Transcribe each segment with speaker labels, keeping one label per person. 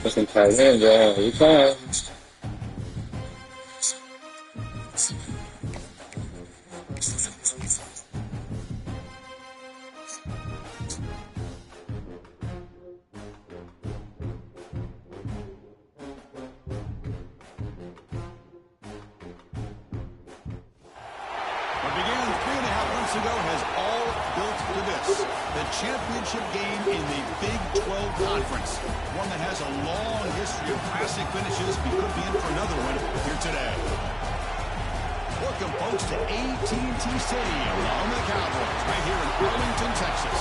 Speaker 1: Put some tight ends every time.
Speaker 2: What began 3.5 months ago has all built to this. The championship game in the Big 12 Conference. One that has a long history of classic finishes. We could be in for another one here today. Welcome, folks, to AT&T Stadium on the Cowboys right here in Arlington, Texas.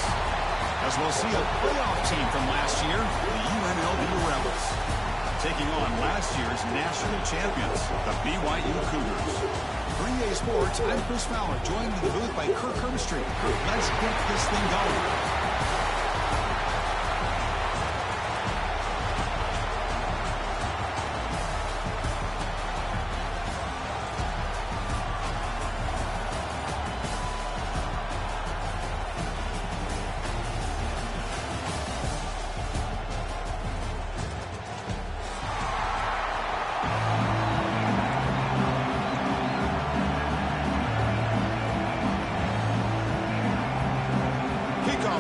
Speaker 2: As we'll see a playoff team from last year, the UNLV Rebels, taking on last year's national champions, the BYU Cougars. For EA Sports, I'm Chris Fowler, joined in the booth by Kirk Herbstreit. Let's get this thing going.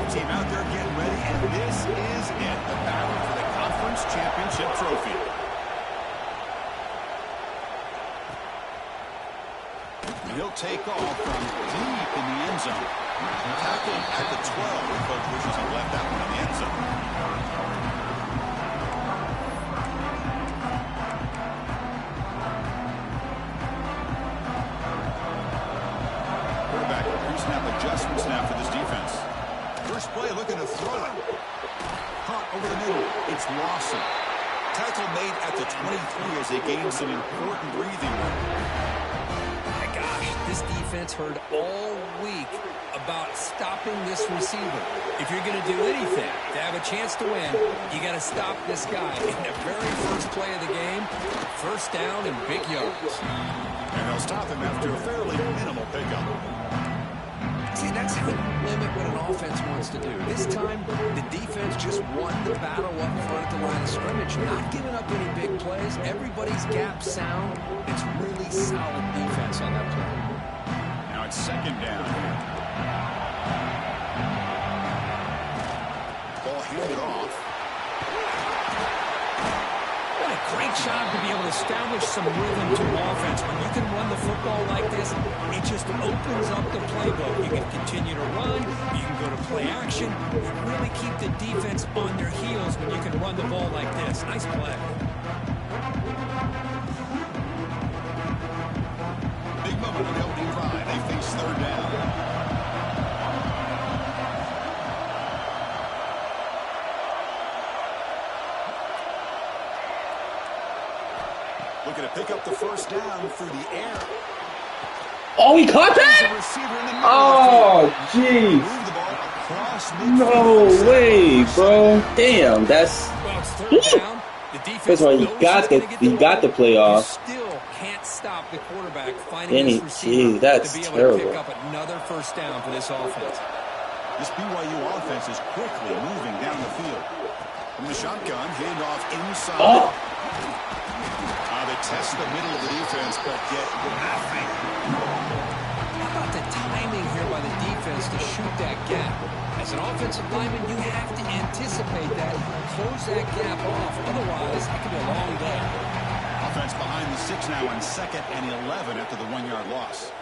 Speaker 2: Team out there getting ready, and this is it, the battle for the conference championship trophy. He'll take off from deep in the end zone. Tackled at the 12. The coach wishes he left that one in the end zone. Quarterback, pre-snap adjustments now for this defense. First play, looking to throw it. Caught over the middle. It's Lawson. Tackle made at the 23 as they gain some important breathing room.
Speaker 3: My gosh, this defense heard all week about stopping this receiver. If you're going to do anything to have a chance to win, you got to stop this guy. In the very first play of the game, first down and big yards.
Speaker 2: And they'll stop him after a fairly minimal pickup.
Speaker 3: See, that's how you limit what an offense wants to do. This time, the defense just won the battle up front at the line of scrimmage, not giving up any big plays. Everybody's gap sound. It's really solid defense on that play.
Speaker 2: Now it's second down. Ball handed off.
Speaker 3: What a great job to be able to establish some rhythm to offense. When you can run the football like this, it just opens up the playbook. You can continue to run. You can go to play action. You really keep the defense on their heels when you can run the ball like this. Nice play.
Speaker 2: Big moment on the opening drive. They face third down. Looking to pick up the first down through the air.
Speaker 1: Oh, he caught that? Oh, jeez. No way, bro. Damn, that's. First of all, he got the playoff.
Speaker 3: Still can't stop the quarterback finding his receiver
Speaker 1: that's
Speaker 3: to be able
Speaker 1: terrible.
Speaker 3: to pick up another first down for this offense.
Speaker 2: This BYU offense is quickly moving down the field. From the shotgun, handoff inside.
Speaker 1: Oh.
Speaker 2: They test the middle of the defense, but get nothing.
Speaker 3: How about the timing here by the defense to shoot that gap? As an offensive lineman, you have to anticipate that, close that gap off. Otherwise, it could be a long day.
Speaker 2: Offense behind the 6 now on 2nd and 11 after the 1-yard loss.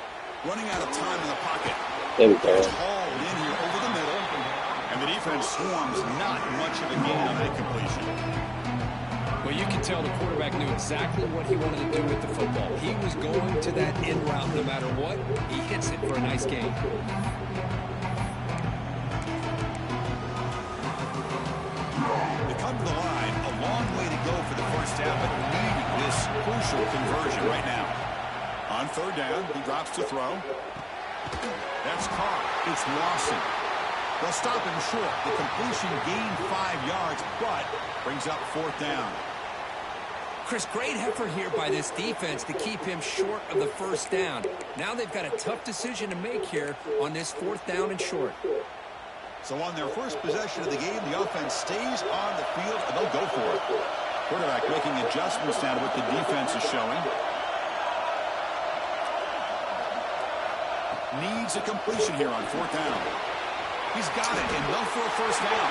Speaker 2: Running out of time in the pocket.
Speaker 1: There we go.
Speaker 2: It's hauled in here over the middle, and the defense swarms not much of a gain on that completion.
Speaker 3: Well, you can tell the quarterback knew exactly what he wanted to do with the football. He was going to that in route no matter what. He hits it for a nice gain.
Speaker 2: They come to the line, a long way to go for the first down, but needing this crucial conversion right now. On third down, he drops to throw. That's caught. It's Lawson. They'll stop him short. The completion gained 5 yards, but brings up fourth down.
Speaker 3: Chris, great effort here by this defense to keep him short of the first down. Now they've got a tough decision to make here on this 4th down and short.
Speaker 2: So on their first possession of the game, the offense stays on the field, and they'll go for it. Quarterback making adjustments now to what the defense is showing. Needs a completion here on 4th down. He's got it, enough for a first down.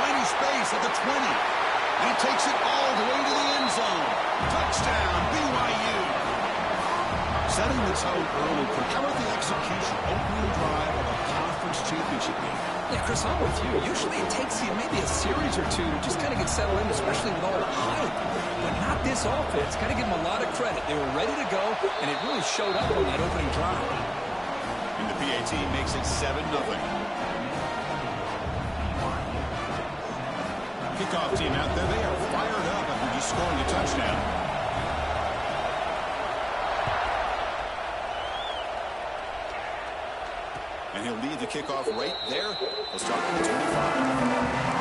Speaker 2: Finding space at the 20. And he takes it all the way to the end zone. Touchdown, BYU. Setting the tone early. How about the execution? Opening drive of a conference championship game.
Speaker 3: Yeah, Chris, I'm with you. Usually it takes you maybe a series or two to just kind of get settled in, especially with all the hype. But not this offense. Got to give them a lot of credit. They were ready to go, and it really showed up on that opening drive.
Speaker 2: And the PAT makes it 7-0. Kickoff team out there. They are fired up after just scoring a touchdown. And he'll lead the kickoff right there. He'll start at the 25.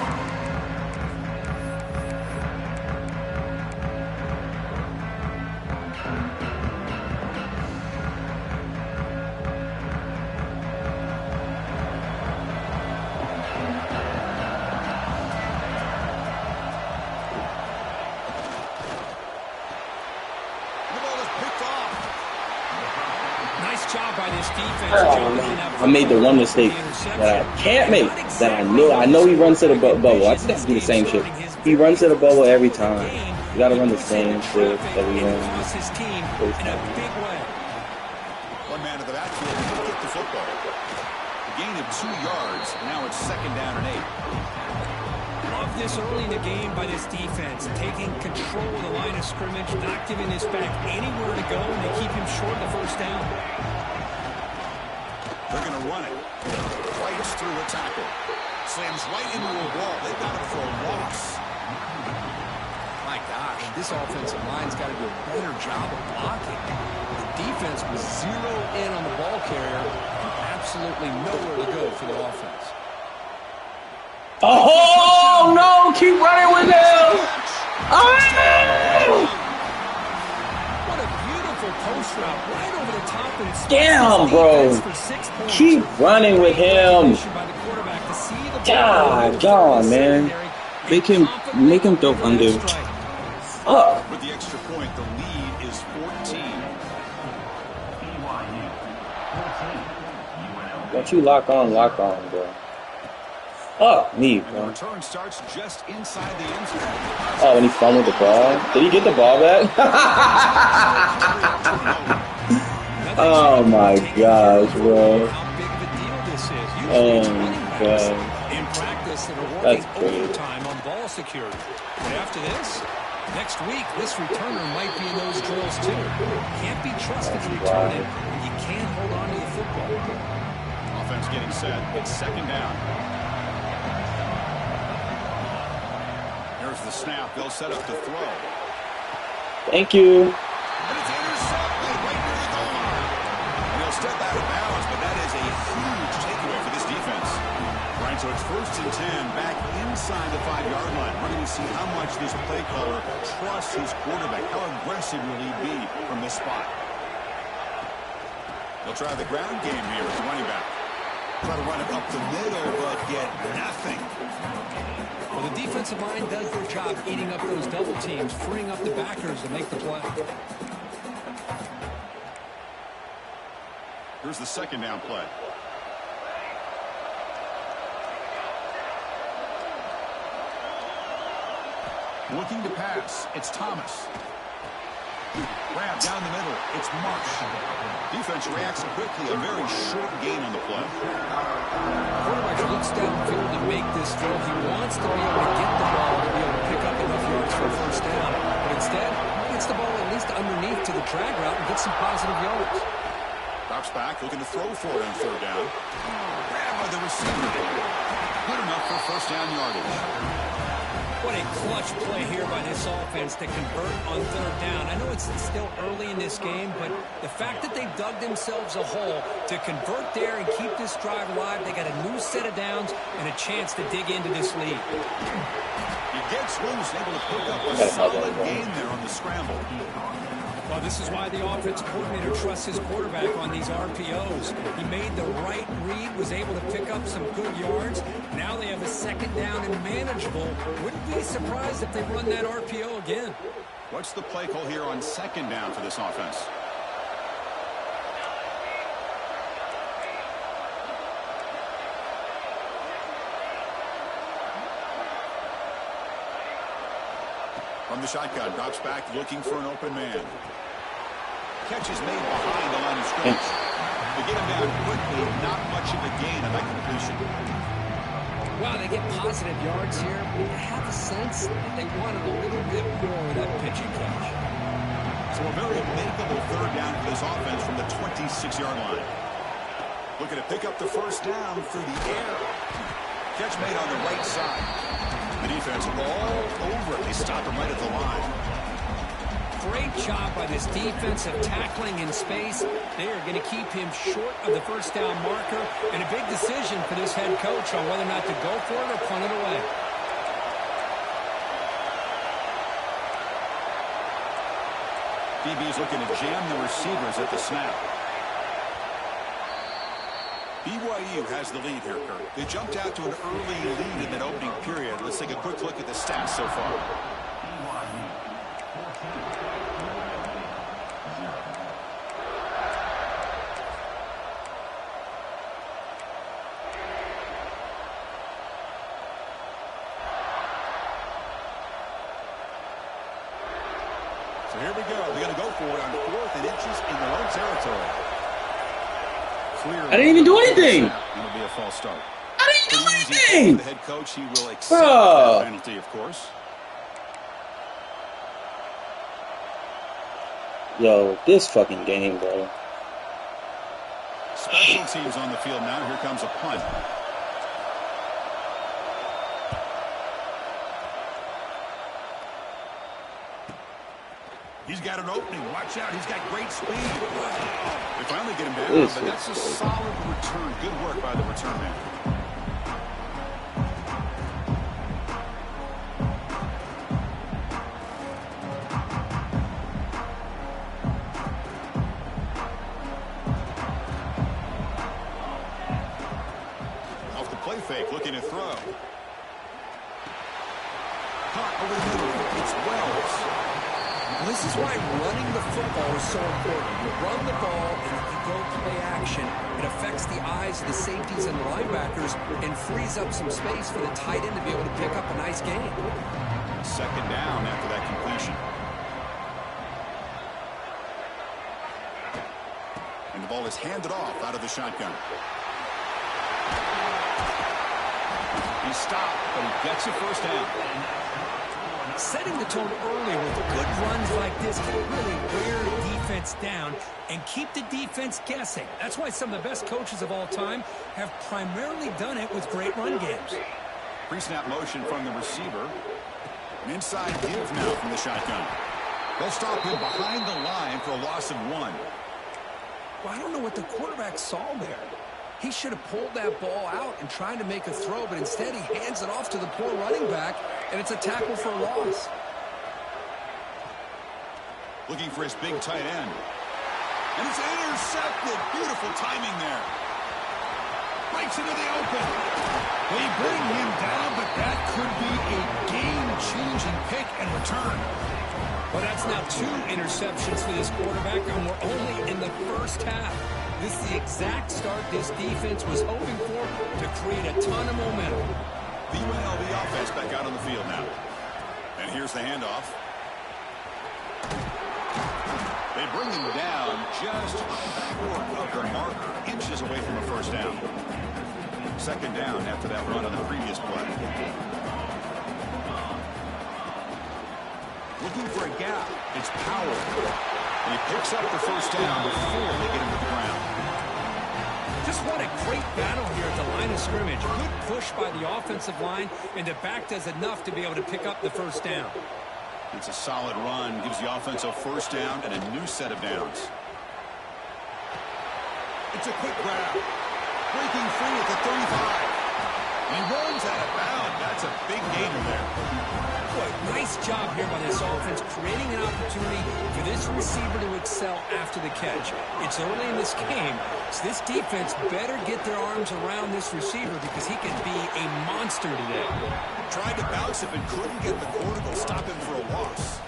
Speaker 1: I made the one mistake that I can't make, that I know he runs to the bubble. I just do the same shit. He runs to the bubble every time. You gotta run the same shit that we run.
Speaker 2: One man to the backfield to get the football. A gain of 2 yards. Now it's 2nd down and 8.
Speaker 3: Love this early in the game by this defense, taking control of the line of scrimmage, not giving this back anywhere to go, and they keep him short of the first down.
Speaker 2: They're going to run it. Fights through a tackle. Slams right into a wall. They've got him for a loss.
Speaker 3: My gosh, this offensive line's got to do a better job of blocking. The defense was zeroed in on the ball carrier and absolutely nowhere to go for the offense.
Speaker 1: Oh, no! Keep running with him! Oh!
Speaker 3: What a beautiful post route right over the top. And
Speaker 1: damn, bro. Keep running with him. God, man. Make him throw under. Fuck.
Speaker 2: With the extra point, the lead is 14.
Speaker 1: Don't you lock on, bro. Fuck me, bro.
Speaker 2: And the return starts just inside the end zone.
Speaker 1: Oh, when he fumbled the ball? Did he get the ball back? Oh my gosh, bro. Oh my god.
Speaker 3: In practice, they were
Speaker 1: That's
Speaker 3: working
Speaker 1: great.
Speaker 3: overtime on ball security. But after this, next week, this returner might be in those drills too. Can't be trusted to return it, and you can't hold on to the football.
Speaker 2: Offense getting set. It's 2nd down. Here's the snap. They'll set up to throw.
Speaker 1: Thank you.
Speaker 2: And it's intercepted right near the goal line. And he'll step out of bounds, but that is a huge takeaway for this defense. Right, so it's 1st and 10 back inside the 5-yard line. We're going to see how much this play caller trusts his quarterback. How aggressive will he be from this spot? They'll try the ground game here with the running back. Try to run it up the middle, but get nothing.
Speaker 3: Well, the defensive line does their job eating up those double teams, freeing up the backers to make the play.
Speaker 2: Here's the 2nd down play. Looking to pass. It's Thomas. Grab down the middle. It's Marsh. Defense reacts quickly. A very short gain on the play.
Speaker 3: Quarterback looks downfield to make this throw. He wants to be able to get the ball to be able to pick up enough yards for a first down. But instead, he gets the ball at least underneath to the drag route and gets some positive yards.
Speaker 2: Drops back, looking to throw for it on 3rd down. Grab by the receiver. Good enough for first down yardage.
Speaker 3: What a clutch play here by this offense to convert on 3rd down. I know it's still early in this game, but the fact that they dug themselves a hole to convert there and keep this drive alive, they got a new set of downs and a chance to dig into this lead.
Speaker 2: He gets loose, able to pick up a solid gain there on the scramble.
Speaker 3: Well, this is why the offense coordinator trusts his quarterback on these RPOs. He made the right read, was able to pick up some good yards. Now they have a second down and manageable. Wouldn't be surprised if they run that RPO again.
Speaker 2: What's the play call here on second down for this offense? From the shotgun, drops back looking for an open man. Catch is made behind the line of scrimmage. To get him down quickly, not much of a gain on that completion.
Speaker 3: Wow, they get positive yards here. I have a sense that they wanted a little bit more of that pitch and catch.
Speaker 2: So a very makeable third down for this offense from the 26-yard line. Looking to pick up the first down through the air. Catch made on the right side. The defense all over it. They stop him right at the line.
Speaker 3: Great job by this defensive tackling in space. They are going to keep him short of the first down marker. And a big decision for this head coach on whether or not to go for it or punt it away.
Speaker 2: DB's looking to jam the receivers at the snap. BYU has the lead here, Kurt. They jumped out to an early lead in that opening period. Let's take a quick look at the stats so far. So here we go. They're going to go for it on 4th and inches in their own territory.
Speaker 1: I didn't even do anything.
Speaker 2: It'll be a false start.
Speaker 1: I didn't do anything.
Speaker 2: The head coach, he will accept that penalty, of course.
Speaker 1: Yo, this fucking game, bro.
Speaker 2: Special teams on the field now. Here comes a punt. He's got an opening. Watch out. He's got great speed. They finally get him down, but that's a solid return. Good work by the return man. Off the play fake, looking to throw. Caught over the middle. It's Wells.
Speaker 3: This is why running the football is so important. You run the ball and if you go play action, it affects the eyes of the safeties and the linebackers and frees up some space for the tight end to be able to pick up a nice gain.
Speaker 2: Second down after that completion. And the ball is handed off out of the shotgun. He stopped, but he gets a first down.
Speaker 3: Setting the tone early with good runs like this can really wear the defense down and keep the defense guessing. That's why some of the best coaches of all time have primarily done it with great run games.
Speaker 2: Pre-snap motion from the receiver. An inside give now from the shotgun. They'll stop him behind the line for a loss of 1.
Speaker 3: Well, I don't know what the quarterback saw there. He should have pulled that ball out and tried to make a throw, but instead he hands it off to the poor running back, and it's a tackle for a loss.
Speaker 2: Looking for his big tight end. And it's intercepted. Beautiful timing there. Breaks into the open.
Speaker 3: They bring him down, but that could be a game-changing pick and return. Well, that's now 2 interceptions for this quarterback, and we're only in the first half. This is the exact start this defense was hoping for to create a ton of momentum.
Speaker 2: BYL B offense back out on the field now. And here's the handoff. They bring him down just short of the marker, inches away from a first down. Second down after that run on the previous play. Looking for a gap. It's Powell. And he picks up the first down before they get him to the ground.
Speaker 3: Just what a great battle here at the line of scrimmage. Good push by the offensive line, and the back does enough to be able to pick up the first down.
Speaker 2: It's a solid run. Gives the offense a first down and a new set of downs. It's a quick grab. Breaking free at the 35. And he runs out of bounds. That's a big gainer there.
Speaker 3: Boy, nice job here by this offense, creating an opportunity for this receiver to excel after the catch. It's early in this game, so this defense better get their arms around this receiver because he can be a monster today.
Speaker 2: Tried to bounce it, but couldn't get the corner to stop him for a loss.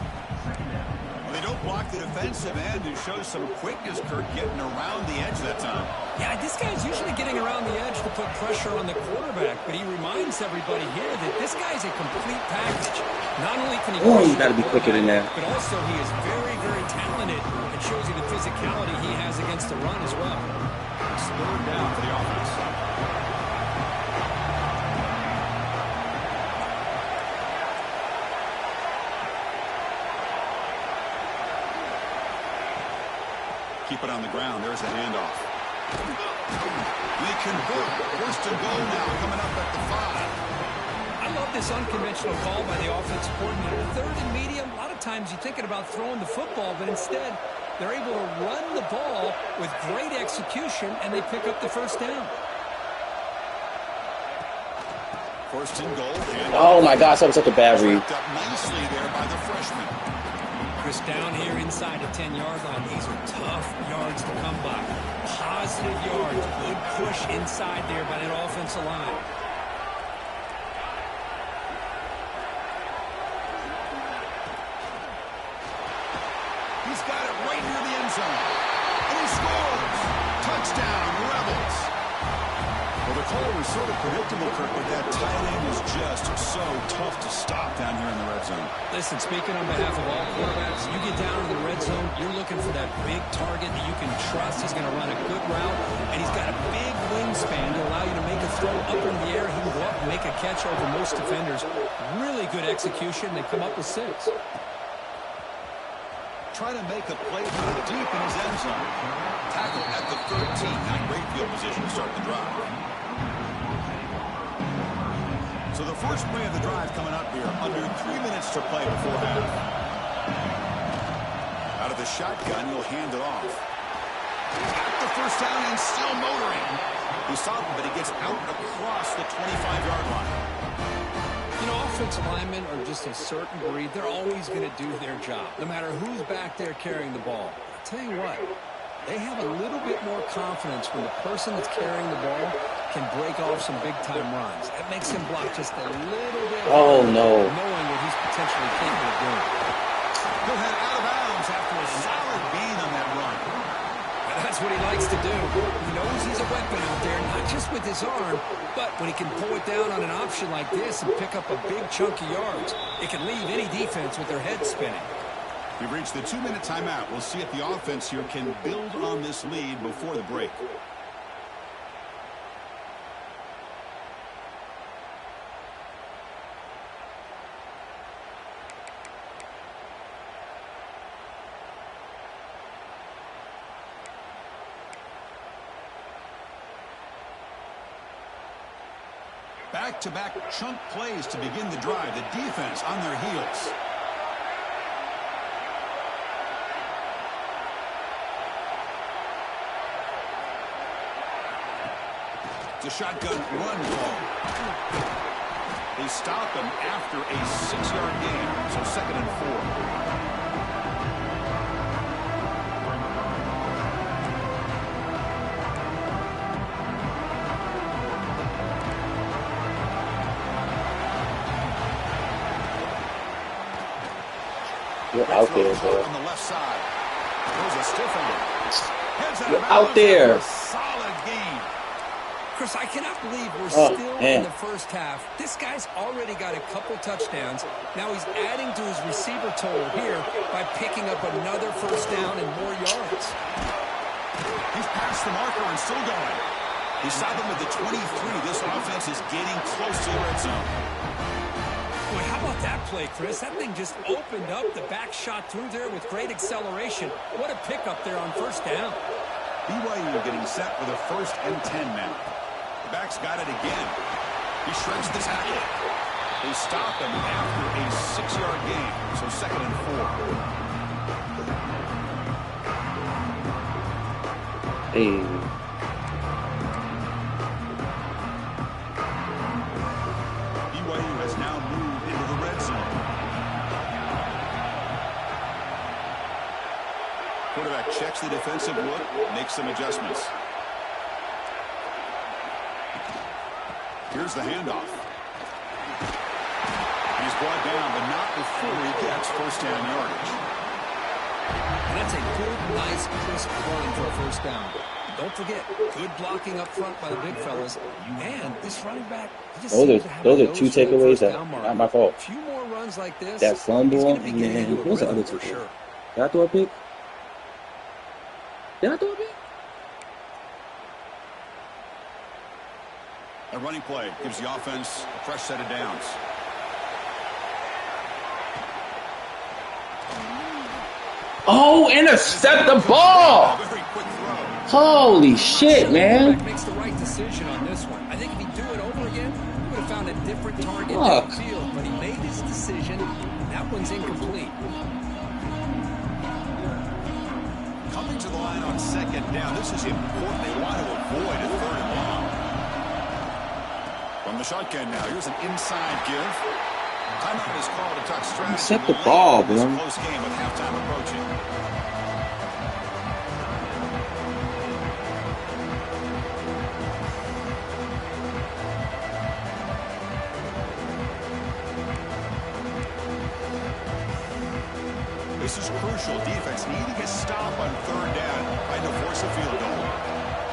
Speaker 2: They don't block the defensive end, who shows some quickness, Kurt, getting around the edge that time.
Speaker 3: Yeah, this guy's usually getting around the edge to put pressure on the quarterback, but he reminds everybody here that this guy's a complete package. Not only can he...
Speaker 1: Oh, you got to be quicker than that.
Speaker 3: But also he is very, very talented and shows you the physicality he has against the run as well.
Speaker 2: It's third down for the offense. Keep it on the ground. There's a handoff. They convert. First and goal now, coming up at the 5.
Speaker 3: I love this unconventional call by the offensive coordinator. Third and medium, a lot of times you're thinking about throwing the football, but instead they're able to run the ball with great execution, and they pick up the first down.
Speaker 2: First and goal.
Speaker 1: Oh, my gosh, that was such a bad read.
Speaker 2: Up nicely there by the freshman.
Speaker 3: Chris, down here inside the 10-yard line. These are tough yards to come by. Positive yards. Good push inside there by that offensive line.
Speaker 2: He's got it right near the end zone. And he scores! Touchdown, Rebels! Well, the call was sort of predictable, Kirk, but that tight end is just so tough to stop down here in the red zone.
Speaker 3: Listen, speaking on behalf of all quarterbacks, you get down to the red zone, you're looking for that big target that you can trust. He's going to run a good route, and he's got a big wingspan to allow you to make a throw up in the air. He can go up and make a catch over most defenders. Really good execution. They come up with 6.
Speaker 2: Trying to make a play from deep in his end zone. Tackle at the 13. Not great field position to start the drive. So the first play of the drive coming up here. Under 3 minutes to play before half. Out of the shotgun, he'll hand it off. At the first down and still motoring. He stopped him, but he gets out across the 25-yard line.
Speaker 3: You know, offensive linemen are just a certain breed. They're always going to do their job, no matter who's back there carrying the ball. I'll tell you what, they have a little bit more confidence when the person that's carrying the ball can break off some big-time runs. That makes him block just a little bit.
Speaker 1: Oh, no.
Speaker 3: Knowing what he's potentially capable of doing.
Speaker 2: He'll head out of bounds after a solid gain on that run.
Speaker 3: That's what he likes to do. He knows he's a weapon out there, not just with his arm, but when he can pull it down on an option like this and pick up a big chunk of yards, it can leave any defense with their head spinning.
Speaker 2: We've reached the 2-minute timeout. We'll see if the offense here can build on this lead before the break. Back-to-back chunk plays to begin the drive. The defense on their heels. It's a shotgun run call. They stop him after a 6-yard gain, so 2nd and 4.
Speaker 1: You're out there, bro.
Speaker 2: On the left side. There's a stiff arm.
Speaker 1: You're out there.
Speaker 2: Solid game.
Speaker 3: Chris, I cannot believe we're still in the first half. This guy's already got a couple touchdowns. Now he's adding to his receiver total here by picking up another first down and more yards.
Speaker 2: He's past the marker and still going. He stopped him at the 23. This offense is getting close to the red zone.
Speaker 3: Boy, how about that play, Chris? That thing just opened up. The back shot through there with great acceleration. What a pickup there on first down.
Speaker 2: BYU getting set for the 1st and 10 now. The back's got it again. He shreds the tackle. They stop him after a 6-yard gain, so 2nd and 4.
Speaker 1: Hey.
Speaker 2: BYU has now moved into the red zone. Quarterback checks the defensive look, makes some adjustments. Here's the handoff. He's brought down, but not before he gets first down yardage.
Speaker 3: And that's a good, nice, crisp run for a first down. Don't forget, good blocking up front by the big fellas. And this running back,
Speaker 1: those are two takeaways that are not my fault.
Speaker 3: A few more runs like this.
Speaker 1: That fumble, and then what was the other two?
Speaker 3: Sure.
Speaker 1: Did I throw a pick? Did I throw a pick?
Speaker 2: A running play gives the offense a fresh set of downs.
Speaker 1: Oh, intercept the ball!
Speaker 2: Very quick throw.
Speaker 1: Holy shit, man!
Speaker 3: Makes the right decision on this one. I think if he'd do it over again, he would have found a different target downfield. But he made his decision. That one's incomplete.
Speaker 2: Coming to the line on second down. This is important. They want to avoid a third and long. From the shotgun now, here's an inside give. Timeout is called to touch strategy.
Speaker 1: Set the ball, bro.
Speaker 2: Close game with halftime approaching. This is crucial. Defense needing a stop on third down, trying to force a field goal.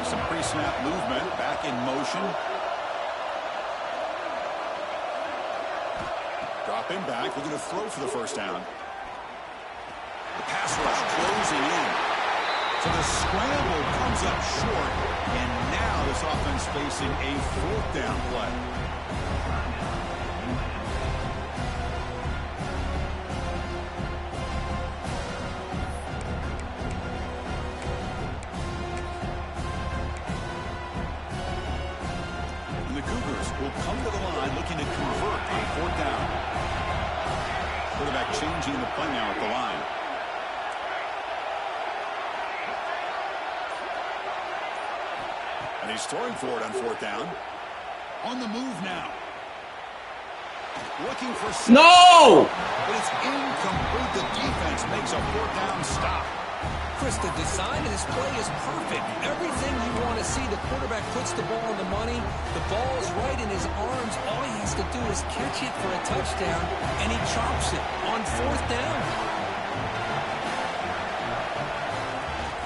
Speaker 2: Some pre-snap movement, back in motion. Dropping back, looking to throw for the first down. The pass rush closing in. So the scramble comes up short, and now this offense facing a fourth down play. And the Cougars will come to the line looking to convert on fourth down. Quarterback changing the play now at the line. And he's throwing for it on fourth down. On the move now. Looking for six.
Speaker 1: No!
Speaker 2: But it's incomplete. The defense makes a fourth down stop.
Speaker 3: Chris, the design of this play is perfect. Everything you want to see. The quarterback puts the ball on the money. The ball is right in his arms. All he has to do is catch it for a touchdown, and he chops it on fourth down.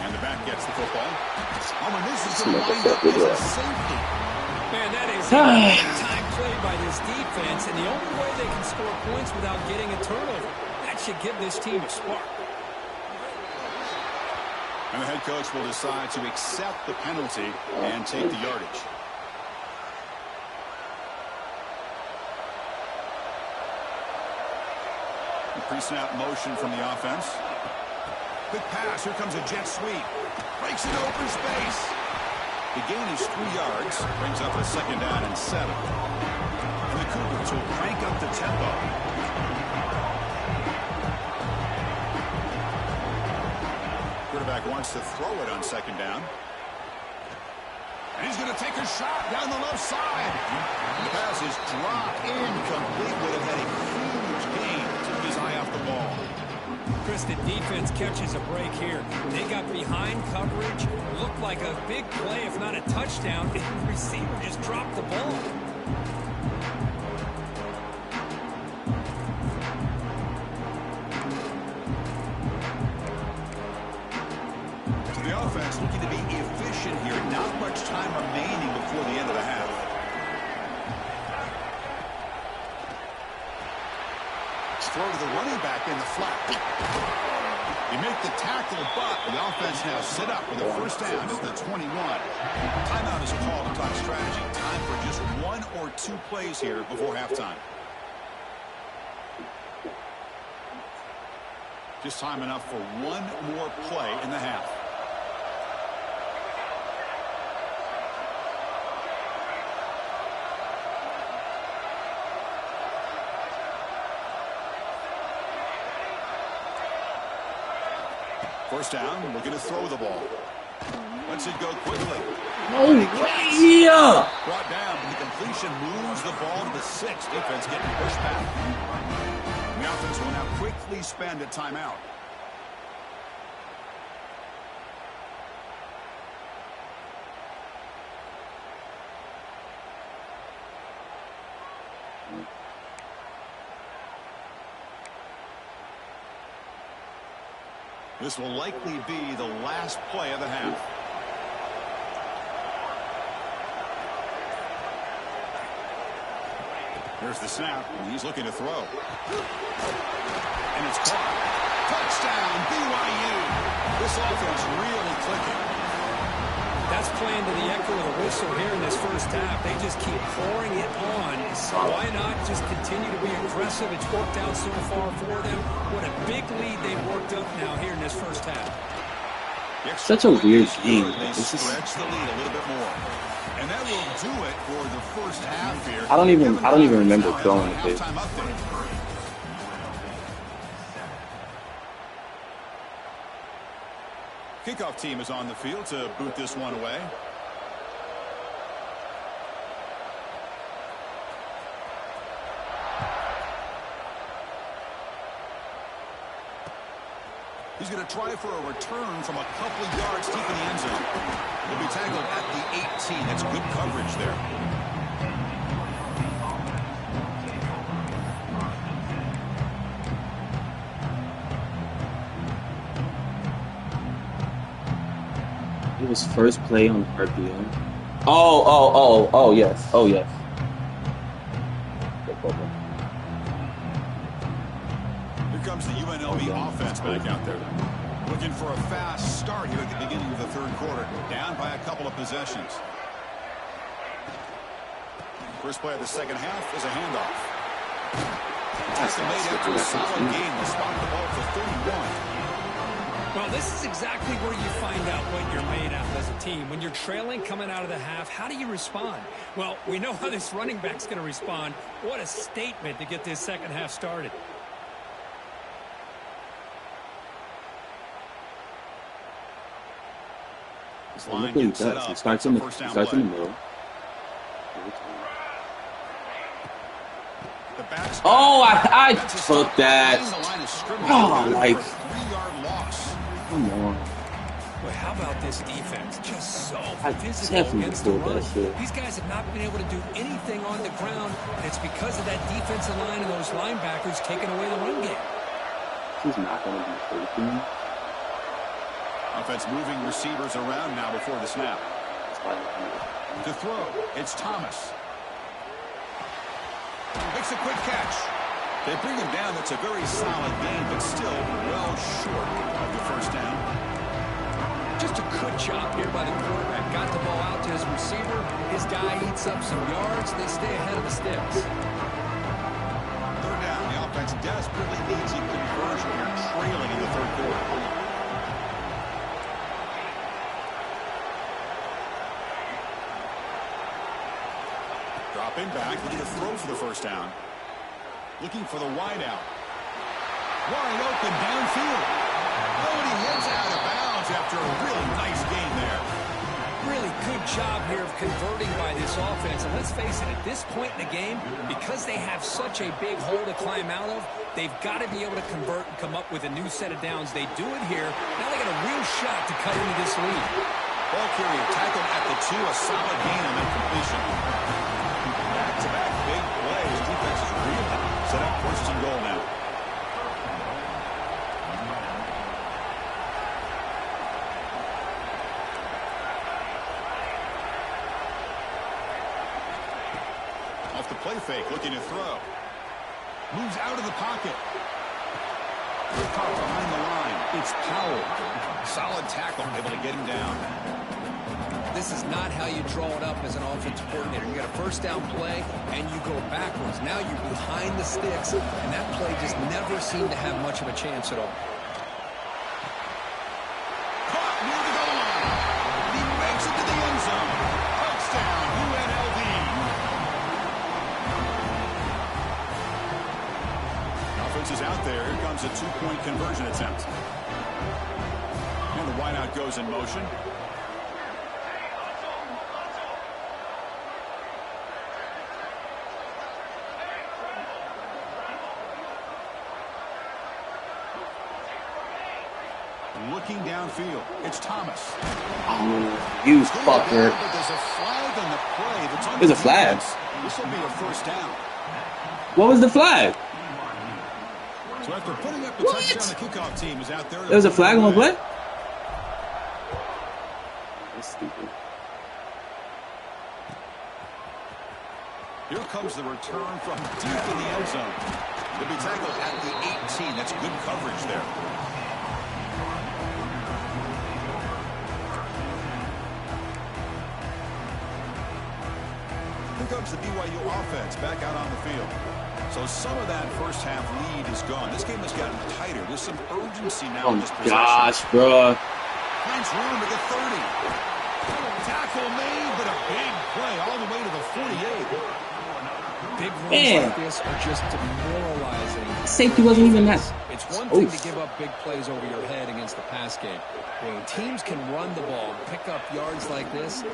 Speaker 2: And the back gets the football. Oh, and this is going to wind up as a safety.
Speaker 3: Man, that is a time play by this defense, and the only way they can score points without getting a turnover. That should give this team a spark.
Speaker 2: And the head coach will decide to accept the penalty and take the yardage. Pre-snap motion from the offense. Quick pass. Here comes a jet sweep. Breaks into open space. The gain is 3 yards. Brings up a second down and 7. And the Cougars will crank up the tempo. Quarterback wants to throw it on second down. And he's going to take a shot down the left side. The pass is dropped incomplete. Would have had a huge gain. Took his eye off the ball.
Speaker 3: Chris, the defense catches a break here. They got behind coverage. Looked like a big play, if not a touchdown. And the receiver just dropped the ball.
Speaker 2: Offense looking to be efficient here. Not much time remaining before the end of the half. Throw to the running back in the flat. You make the tackle, but the offense now set up with a first down at the 21. Timeout is a call to talk strategy. Time for just 1 or 2 plays here before halftime. Just time enough for 1 more play in the half. First down, looking to throw the ball. Lets it go quickly.
Speaker 1: Oh, yeah!
Speaker 2: Brought down, but the completion moves the ball to the 6. Defense getting pushed back. And the offense will now quickly spend a timeout. This will likely be the last play of the half. Here's the snap, and he's looking to throw. And it's caught. Touchdown, BYU. This offense really clicking.
Speaker 3: That's playing to the echo of the whistle here in this first half. They just keep pouring it on. So why not just continue to be aggressive? It's worked out so far for them. What a big lead they've worked up now here in this first half.
Speaker 1: Such a weird game.
Speaker 2: They stretch the lead a little bit more. And that will do it for the first half here.
Speaker 1: I don't even remember throwing the pitch.
Speaker 2: Kickoff team is on the field to boot this one away. He's going to try for a return from a couple of yards deep in the end zone. He'll be tackled at the 18. That's good coverage there.
Speaker 1: It was first play on RPM. Oh, yes. Oh, yes.
Speaker 2: Here comes the UNLV offense back out there. Looking for a fast start here at the beginning of the third quarter. Down by a couple of possessions. First play of the second half is a handoff. That's made after a solid game. They spot the ball for 31.
Speaker 3: Well, this is exactly where you find out what you're made of as a team. When you're trailing coming out of the half, how do you respond? Well, we know how this running back's going to respond. What a statement to get this second half started.
Speaker 1: Look what he does. He starts in the middle. Oh, I took that. Oh, like, come on.
Speaker 3: Well, how about this defense? Just so physical
Speaker 1: definitely
Speaker 3: against the
Speaker 1: pulled
Speaker 3: run.
Speaker 1: that shit.
Speaker 3: These guys have not been able to do anything on the ground, and it's because of that defensive line and those linebackers taking away the run game.
Speaker 1: He's not going to be faking.
Speaker 2: Offense moving receivers around now before the snap. To throw, it's Thomas. Makes a quick catch. They bring him down. That's a very solid gain, but still well short of the first down.
Speaker 3: Just a good job here by the quarterback. Got the ball out to his receiver. His guy eats up some yards. They stay ahead of the sticks.
Speaker 2: Third down. The offense desperately needs a conversion here, trailing in the third quarter. Dropping back, looking to throw for the first down. Looking for the wide out. Wide open downfield. Oh, and he heads out of bounds after a really nice game there.
Speaker 3: Really good job here of converting by this offense. And let's face it, at this point in the game, because they have such a big hole to climb out of, they've got to be able to convert and come up with a new set of downs. They do it here. Now they got a real shot to cut into this lead.
Speaker 2: Ball carrier tackled at the 2, a solid gain on that completion. Back-to-back big plays. Defense is really set up first and goal now. Off the play fake, looking to throw. Moves out of the pocket. Caught behind the line. It's Powell. Solid tackle, able to get him down.
Speaker 3: This is not how you draw it up as an offensive coordinator. You got a first down play, and you go backwards. Now you're behind the sticks, and that play just never seemed to have much of a chance at all.
Speaker 2: Caught near the goal line. He makes it to the end zone. Touchdown, UNLV. Offense is out there. Here comes a two-point conversion attempt. And the wideout goes in motion. Looking downfield, it's Thomas.
Speaker 1: Oh, you fucker.
Speaker 2: But there's a flag on the play. That's
Speaker 1: There's a flag.
Speaker 2: This will be a first down.
Speaker 1: What was the flag?
Speaker 2: So after putting up the touchdown, the kickoff team is out there.
Speaker 1: There was a flag on the play? That's stupid.
Speaker 2: Here comes the return from deep in the end zone. He'll be tackled at the 18. That's good coverage there. Here comes the BYU offense back out on the field. So some of that first half lead is gone. This game has gotten tighter. There's some urgency now in this possession.
Speaker 1: Gosh, bro.
Speaker 2: Finds room to the 30. Tackle made, but a big play all the way to the 48.
Speaker 3: Big runs like this are just demoralizing.
Speaker 1: Safety wasn't even that.
Speaker 3: It's one thing to give up big plays over your head against the pass game. When teams can run the ball and pick up yards like this,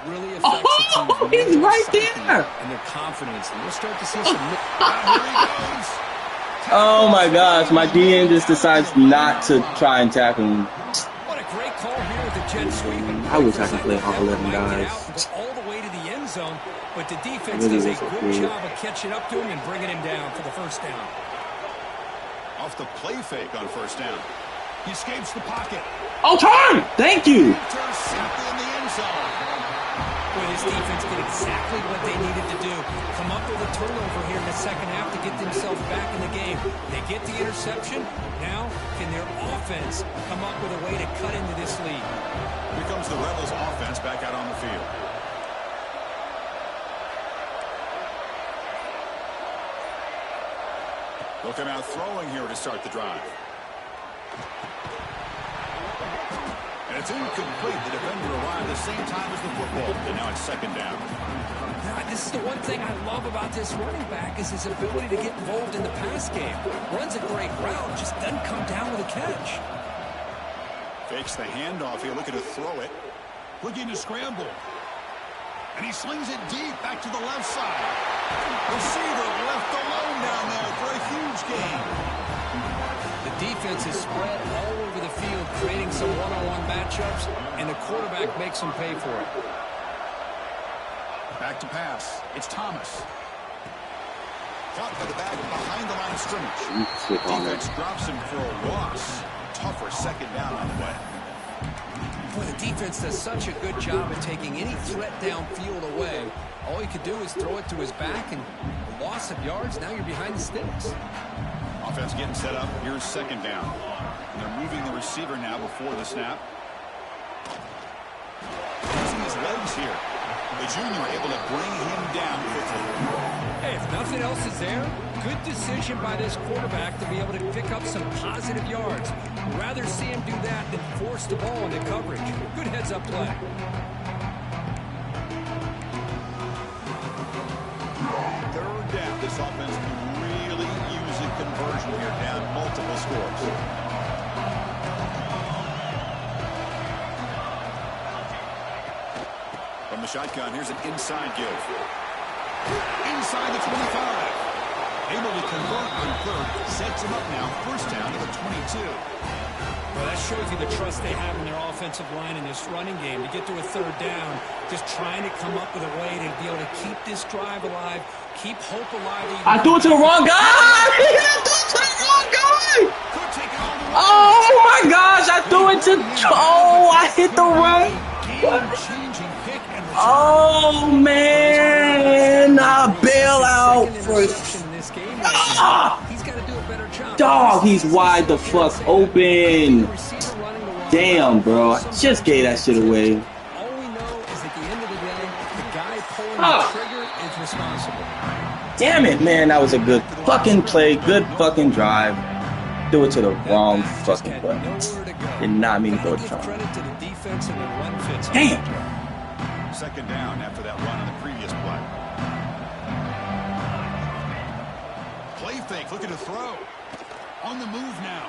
Speaker 3: really affects the team's
Speaker 1: he's right there.
Speaker 3: And their confidence. And we'll start to see some...
Speaker 1: Oh my gosh, my DN just decides not to try and tackle him.
Speaker 3: What a great call here with the jet sweep.
Speaker 1: I wish I could play all 11 guys.
Speaker 3: All the way to the end zone, but the defense does a good job of catching up to him and bringing him down for the first down.
Speaker 2: Off the play fake on first down. He escapes the pocket.
Speaker 1: Oh, turn! Thank you.
Speaker 2: Intercepted in the end zone.
Speaker 3: Boy, this defense did exactly what they needed to do. Come up with a turnover here in the second half to get themselves back in the game. They get the interception. Now, can their offense come up with a way to cut into this lead?
Speaker 2: Here comes the Rebels offense back out on the field. They'll come out throwing here to start the drive. And it's incomplete. The defender arrived at the same time as the football. And now it's second down.
Speaker 3: This is the one thing I love about this running back is his ability to get involved in the pass game. Runs a great route, just doesn't come down with a catch.
Speaker 2: Fakes the handoff here, looking to throw it. Looking to scramble. And he slings it deep back to the left side. Receiver left alone down there for a huge gain.
Speaker 3: The defense is spread all over the field, creating some one-on-one matchups, and the quarterback makes them pay for it.
Speaker 2: Back to pass. It's Thomas. Caught by the back behind the line of scrimmage. Defense drops him for a loss. Tougher second down on the way.
Speaker 3: Boy, the defense does such a good job of taking any threat downfield away. All you could do is throw it to his back, and a loss of yards, now you're behind the sticks.
Speaker 2: Offense getting set up. Here's second down. And they're moving the receiver now before the snap. Using his legs here. The junior able to bring him down quickly.
Speaker 3: Hey, if nothing else is there, good decision by this quarterback to be able to pick up some positive yards. Rather see him do that than force the ball into coverage. Good heads-up play.
Speaker 2: Third down. This offense can really use a conversion here, down multiple scores. From the shotgun, here's an inside give. Inside the 25. Able to convert on third. Sets him up now. First down to the 22.
Speaker 3: Well, that shows you the trust they have in their offensive line in this running game. To get to a third down, just trying to come up with a way to be able to keep this drive alive, keep hope alive.
Speaker 1: I threw it to the wrong guy! I threw it to the wrong guy!
Speaker 2: Could take it all the way.
Speaker 1: Oh my gosh, I threw it to... Oh, I hit the wrong...
Speaker 3: Game-changing pick and return.
Speaker 1: Oh, man! I bail out for...
Speaker 3: This game he's got to do a better job.
Speaker 1: Dog, he's wide the fuck open. Damn, bro. I just gave that shit away.
Speaker 3: All we know is at the end of the day, the guy pulling the trigger is responsible.
Speaker 1: Damn it, man. That was a good fucking play. Good fucking drive. Do it to the wrong fucking button. Did not mean to go to
Speaker 3: Credit to the defense and the run fits.
Speaker 1: Damn.
Speaker 2: Second down after that run on the previous play. Play fake, looking to throw. On the move now.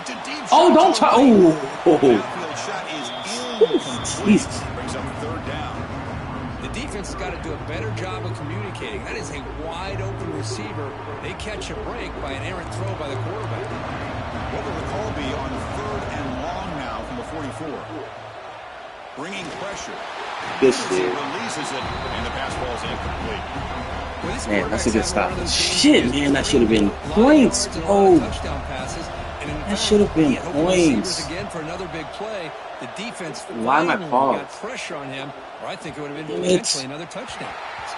Speaker 2: It's a deep shot.
Speaker 1: Oh, don't try. Oh.
Speaker 2: Outfield shot is incomplete.
Speaker 1: Jesus.
Speaker 2: Brings up third down.
Speaker 3: The defense has got to do a better job of communicating. That is a wide open receiver. They catch a break by an errant throw by the quarterback.
Speaker 2: What will the call be on third and long now from the 44? Bringing pressure.
Speaker 1: This shit.
Speaker 2: Releases it, and the pass ball is incomplete.
Speaker 1: Man, that's a good stop. Shit, man, that should have been points. Oh, that should have been points. Why am I paused?
Speaker 3: Pressure on him, or I think it would have been potentially another touchdown.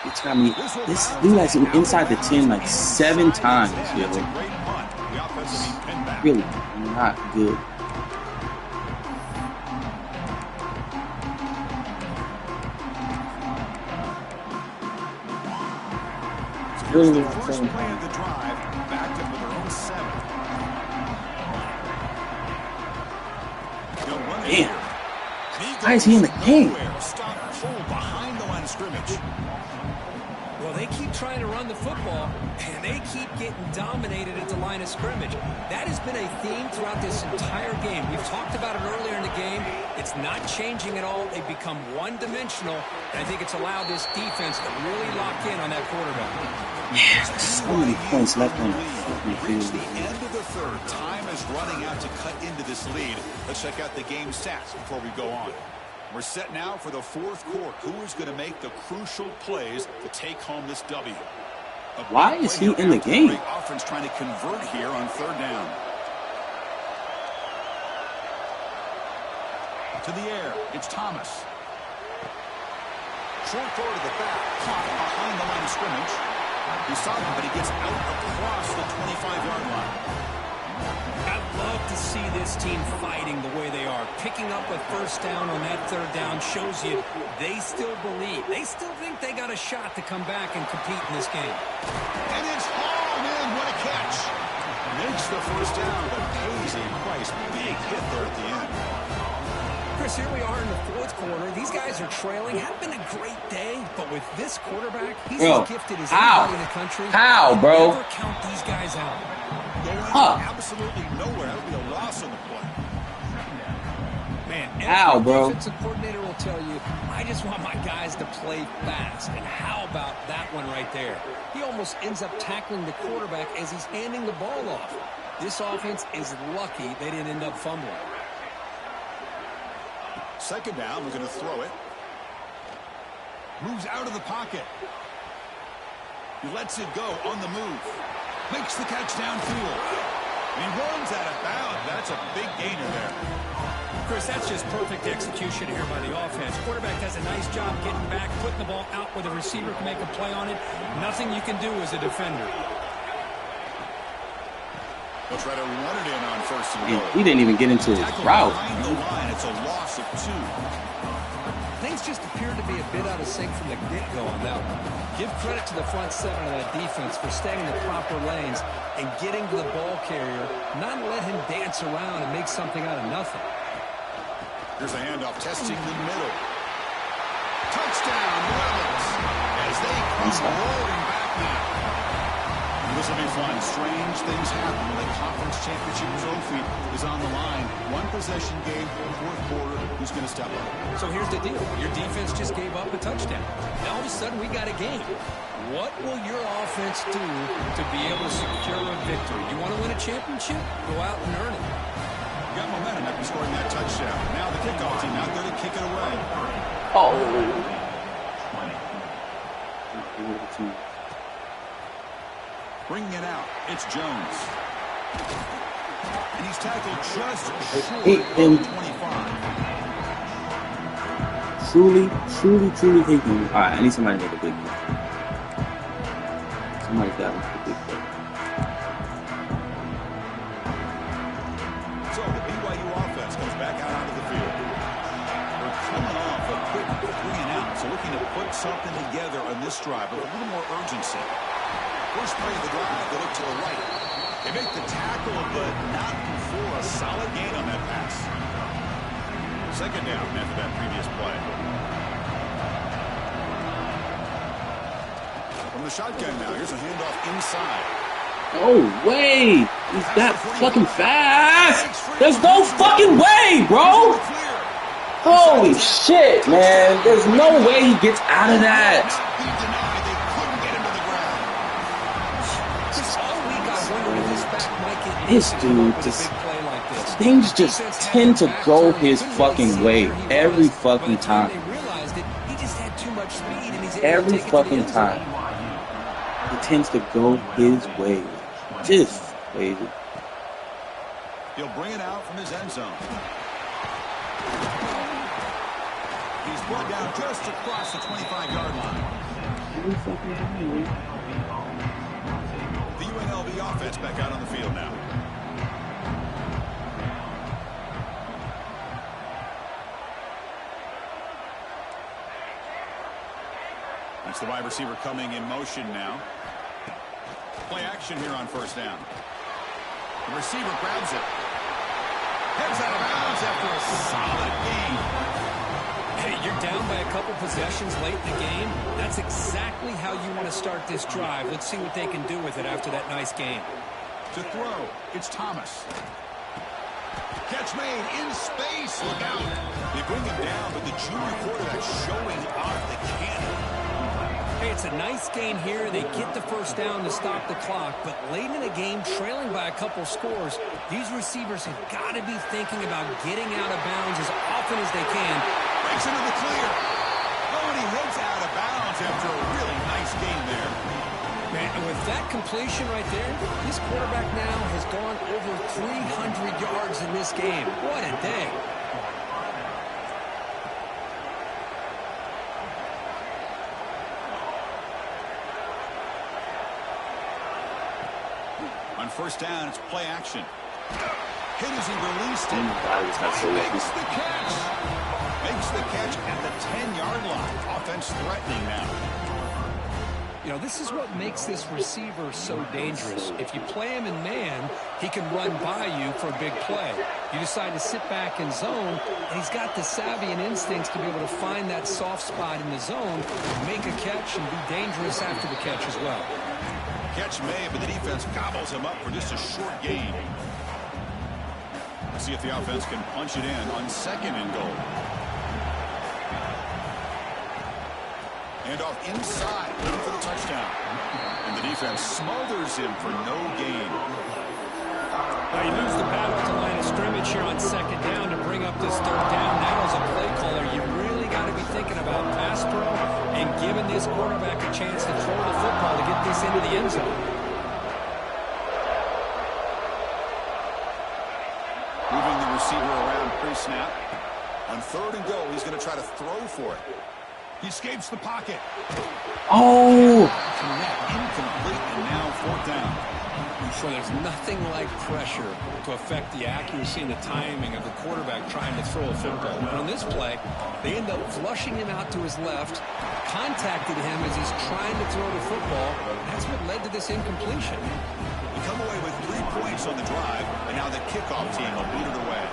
Speaker 1: It's got me. This dude has him inside the 10 like 7 times, yo. Really not good. Really
Speaker 2: First play of the drive, backed up with their own 7.
Speaker 1: Damn. Why is he in the game?
Speaker 2: Stop full behind the line of scrimmage.
Speaker 3: Well, they keep trying to run the football, and they keep getting dominated at the line of scrimmage. That has been a theme throughout this entire game. We've talked about it earlier in the game. It's not changing at all. They've become one-dimensional, and I think it's allowed this defense to really lock in on that quarterback.
Speaker 1: Yeah, so many points left on the
Speaker 2: Reach the end of the third. Time is running out to cut into this lead. Let's check out the game stats before we go on. We're set now for the fourth quarter. Who is going to make the crucial plays to take home this W?
Speaker 1: Why is he in the game?
Speaker 2: Offense trying to convert here on third down. To the air, it's Thomas. Short throw to the back, caught behind the line of scrimmage. He saw him, but he gets out across the 25-yard line.
Speaker 3: I'd love to see this team fighting the way they are. Picking up a first down on that third down shows you they still believe. They still think they got a shot to come back and compete in this game.
Speaker 2: And it's hauled in. What a catch. Makes the first down, but pays a price. Big hit there at the end.
Speaker 3: Chris, here we are in the fourth quarter. These guys are trailing. Hadn't been a great day, but with this quarterback, he's as gifted as anybody in the country.
Speaker 1: How, bro?
Speaker 3: Never count these guys out.
Speaker 2: Going absolutely nowhere. That would be a loss on the play.
Speaker 3: Man,
Speaker 1: how, bro?
Speaker 3: The defensive coordinator will tell you, I just want my guys to play fast. And how about that one right there? He almost ends up tackling the quarterback as he's handing the ball off. This offense is lucky they didn't end up fumbling.
Speaker 2: Second down, we're going to throw it. Moves out of the pocket. He lets it go on the move. Makes the catch downfield. And he runs out of bounds. That's a big gainer there.
Speaker 3: Chris, that's just perfect execution here by the offense. Quarterback does a nice job getting back, putting the ball out where the receiver can make a play on it. Nothing you can do as a defender.
Speaker 2: They'll try to run it in on first and goal.
Speaker 1: He didn't even get into his route.
Speaker 2: Behind the line, it's a loss of 2.
Speaker 3: Things just appeared to be a bit out of sync from the get-go on that one. Give credit to the front seven of that defense for staying in the proper lanes and getting to the ball carrier, not let him dance around and make something out of nothing.
Speaker 2: Here's a handoff, testing the middle. Touchdown, Rebels, as they come roaring back now. This will be fun. Strange things happen when the conference championship trophy is on the line. One possession game, fourth quarter. Who's going to step up?
Speaker 3: So here's the deal. Your defense just gave up a touchdown. Now all of a sudden we got a game. What will your offense do to be able to secure a victory? You want to win a championship? Go out and earn it.
Speaker 2: You got momentum after scoring that touchdown. Now the kickoff team out there to kick it away.
Speaker 1: Oh.
Speaker 2: Bringing it out, it's Jones. And he's tackled just short of 25.
Speaker 1: Truly hate him. All right, I need somebody to make a big play. Somebody's got to make a big play.
Speaker 2: So the BYU offense comes back out onto the field. We're coming off a quick 3 and out, so looking to put something together on this drive with a little more urgency. First play of the drive, they look to the right. They make the tackle, but not before a solid gain on that pass. Second down after that previous play. From the shotgun now, here's a handoff inside.
Speaker 1: No way! He's that fucking fast! There's no fucking way, bro! Holy shit, man. There's no way he gets out of that. This dude just, things just tend to go his fucking way every fucking time. Every fucking time. tends to go his way. Just crazy.
Speaker 2: He'll bring it out from his end zone. He's brought down just across the 25-yard line. The UNLV offense back out on the field now. That's the wide receiver coming in motion now. Play action here on first down. The receiver grabs it. Heads out of bounds after a solid gain.
Speaker 3: Hey, you're down by a couple possessions late in the game. That's exactly how you want to start this drive. Let's see what they can do with it after that nice game.
Speaker 2: To throw, it's Thomas. Catch made in space. Look out. They bring him down, but the junior quarterback showing off the cannon.
Speaker 3: Hey, it's a nice gain here. They get the first down to stop the clock, but late in the game, trailing by a couple scores, these receivers have got to be thinking about getting out of bounds as often as they can.
Speaker 2: Breaks into the clear. Oh, and he heads out of bounds after a really nice gain there.
Speaker 3: Man, and with that completion right there, this quarterback now has gone over 300 yards in this game. What a day.
Speaker 2: On first down, it's play action. Hit as he released it. Makes the catch. Makes the catch at the 10-yard line. Offense threatening now.
Speaker 3: You know, this is what makes this receiver so dangerous. If you play him in man, he can run by you for a big play. You decide to sit back in zone, and he's got the savvy and instincts to be able to find that soft spot in the zone, make a catch, and be dangerous after the catch as well.
Speaker 2: Catch made, but the defense gobbles him up for just a short gain. Let's see if the offense can punch it in on second and goal. And off inside, looking for the touchdown. And the defense smothers him for no gain.
Speaker 3: Now he moves the battle to line of scrimmage here on second down to bring up this third down. Now as a play caller, you really got to be thinking about pass pro and giving this quarterback a chance to throw the football to get this into the end zone.
Speaker 2: Moving the receiver around pre-snap. On third and goal, he's going to try to throw for it. He escapes the pocket.
Speaker 1: Oh!
Speaker 2: Incomplete, and now fourth down.
Speaker 3: I'm sure there's nothing like pressure to affect the accuracy and the timing of the quarterback trying to throw a football. And on this play, they end up flushing him out to his left, contacted him as he's trying to throw the football. That's what led to this incompletion.
Speaker 2: We come away with 3 points on the drive, and now the kickoff team will beat it away.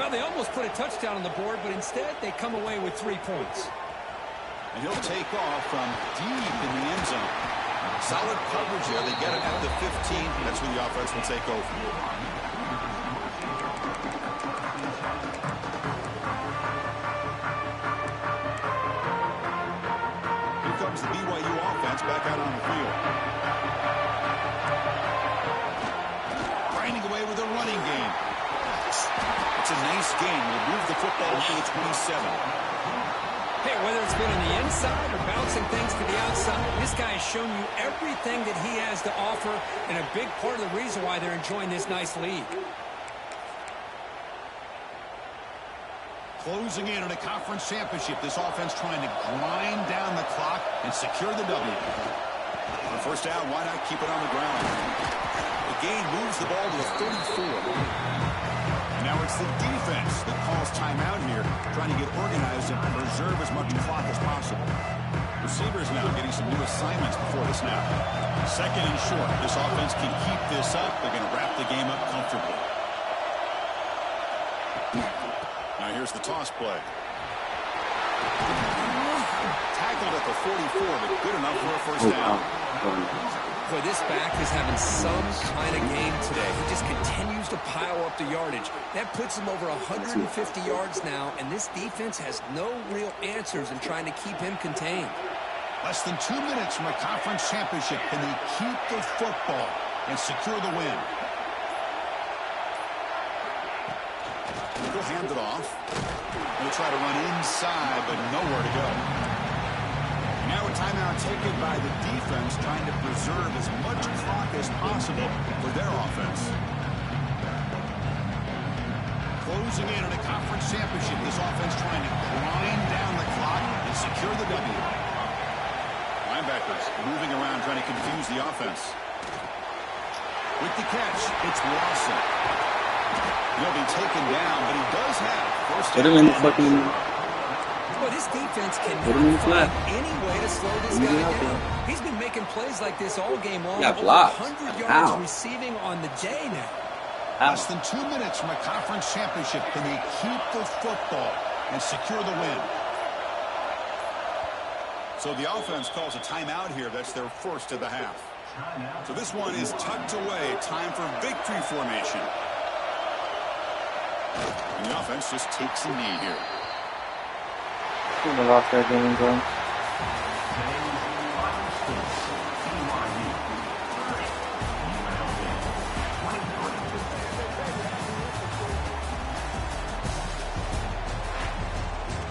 Speaker 3: Well, they almost put a touchdown on the board, but instead they come away with 3 points.
Speaker 2: And he'll take off from deep in the end zone. Solid coverage there. They get it at the 15. That's where the offense will take over. Here comes the BYU offense back out on the field. Grinding away with a running game. It's a nice game. We'll move the football to the 27.
Speaker 3: Hey, whether it's been on the inside or bouncing things to the outside, this guy has shown you everything that he has to offer, and a big part of the reason why they're enjoying this nice lead.
Speaker 2: Closing in on a conference championship, this offense trying to grind down the clock and secure the W. On first down, why not keep it on the ground? The gain moves the ball to the 34. Now it's the defense that calls timeout here, trying to get organized and preserve as much clock as possible. Receivers now getting some new assignments before the snap. Second and short. This offense can keep this up. They're going to wrap the game up comfortably. Now here's the toss play. Tackled at the 44, but good enough for a first down.
Speaker 3: Boy, this back is having some kind of game today. He just continues to pile up the yardage. That puts him over 150 yards now, and this defense has no real answers in trying to keep him contained.
Speaker 2: Less than 2 minutes from a conference championship. Can they keep the football and secure the win? He'll hand it off. He'll try to run inside, but nowhere to go. Now A timeout taken by the defense, trying to preserve as much clock as possible for their offense. Closing in on a conference championship, this offense trying to grind down the clock and secure the W. Linebackers moving around, trying to confuse the offense. With the catch, it's Lawson. He'll be taken down, but he does have first down.
Speaker 1: Put him in the fucking...
Speaker 3: But his defense
Speaker 1: Put him in the
Speaker 3: cannot
Speaker 1: flat.
Speaker 3: find any way to slow this guy down. He's been making plays like this all game long.
Speaker 1: Got
Speaker 3: Over
Speaker 1: blocked.
Speaker 3: 100 yards
Speaker 1: Ow.
Speaker 3: receiving on the day now.
Speaker 2: Less than 2 minutes from a conference championship. Can they keep the football and secure the win? So the offense calls a timeout here. That's their first of the half. So this one is tucked away. Time for victory formation. And the offense just takes a knee here.
Speaker 1: They lost that game, bro.